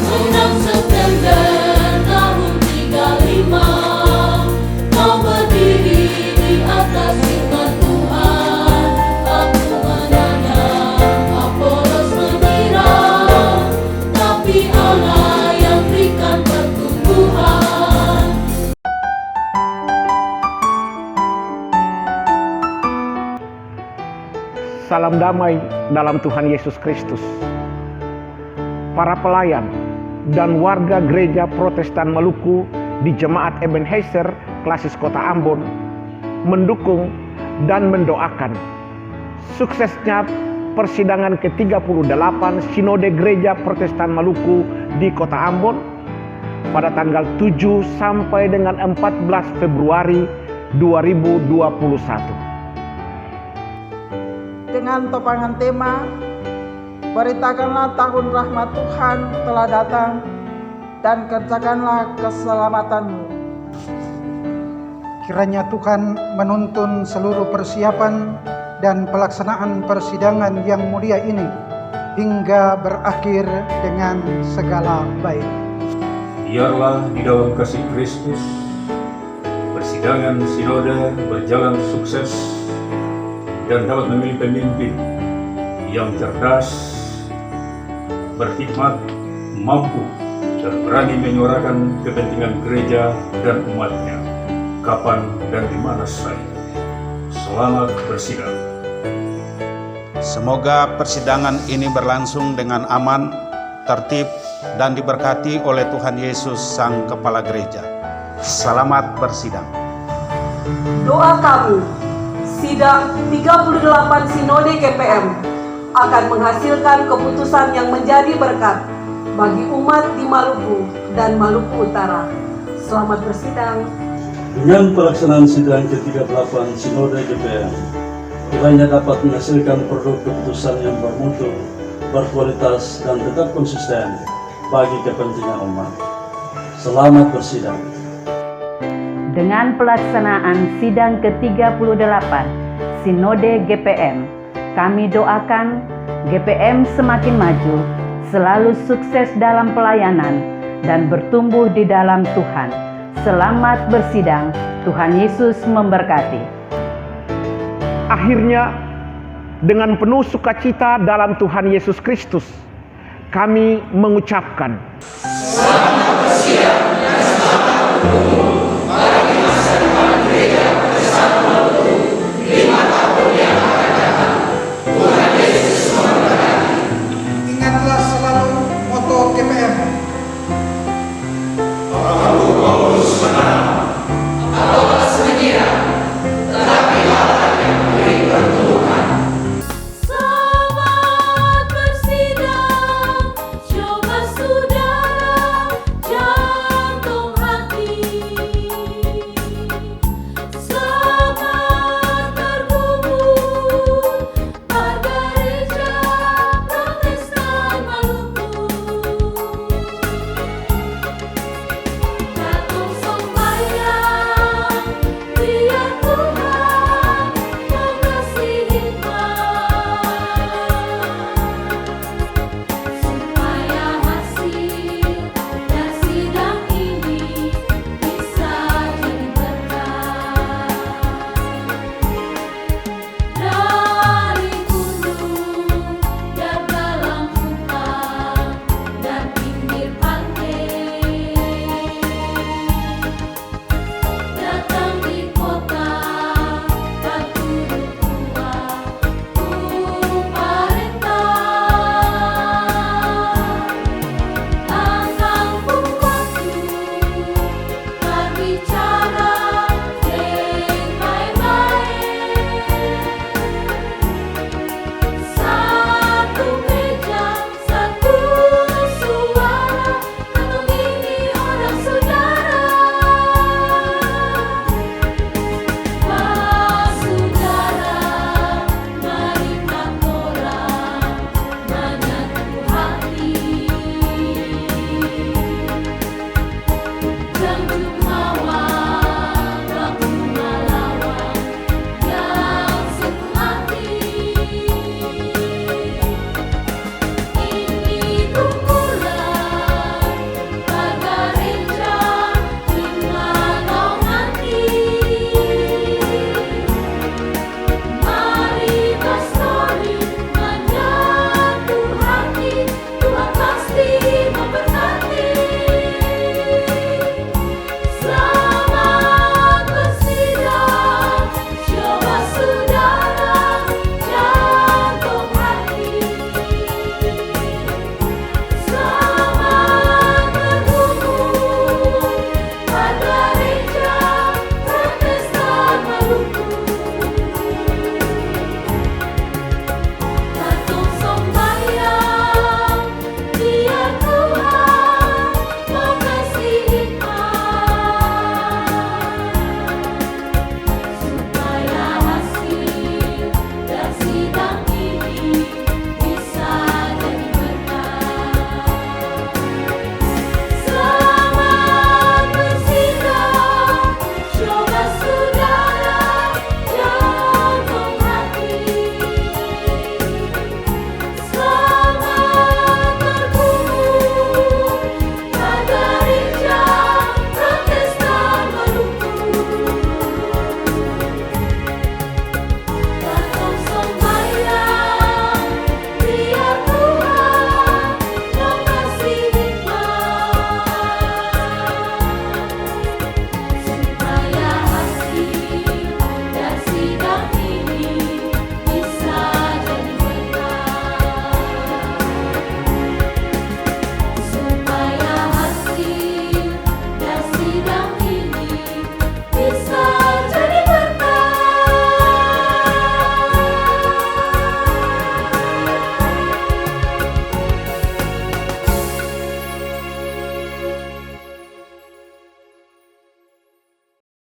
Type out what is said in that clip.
6 September tahun 35, kau berdiri di atas firman Tuhan. Aku menanya, Apolos mengira, tapi Allah yang berikan pertumbuhan. Salam damai dalam Tuhan Yesus Kristus. Para pelayan dan warga gereja Protestan Maluku di Jemaat Ebenezer Klasis Kota Ambon mendukung dan mendoakan suksesnya persidangan ke-38 Sinode Gereja Protestan Maluku di Kota Ambon pada tanggal 7 sampai dengan 14 Februari 2021. Dengan topangan tema, beritakanlah tahun rahmat Tuhan telah datang dan kerjakanlah keselamatanmu. Kiranya Tuhan menuntun seluruh persiapan dan pelaksanaan persidangan yang mulia ini hingga berakhir dengan segala baik. Biarlah di dalam kasih Kristus, persidangan sinode berjalan sukses dan dapat memilih pemimpin yang cerdas, berhikmat, mampu, dan berani menyuarakan kepentingan gereja dan umatnya, kapan dan di mana saja. Selamat bersidang. Semoga persidangan ini berlangsung dengan aman, tertib, dan diberkati oleh Tuhan Yesus Sang Kepala Gereja. Selamat bersidang. Doa kamu, sidang 38 Sinode GPM akan menghasilkan keputusan yang menjadi berkat bagi umat di Maluku dan Maluku Utara. Selamat bersidang. Dengan pelaksanaan sidang ke-38 Sinode GPM, kiranya dapat menghasilkan produk keputusan yang bermutu, berkualitas, dan tetap konsisten bagi kepentingan umat. Selamat bersidang. Dengan pelaksanaan sidang ke-38 Sinode GPM, kami doakan GPM semakin maju, selalu sukses dalam pelayanan, dan bertumbuh di dalam Tuhan. Selamat bersidang, Tuhan Yesus memberkati. Akhirnya, dengan penuh sukacita dalam Tuhan Yesus Kristus, kami mengucapkan selamat bersidang dan selamat bertumbuh.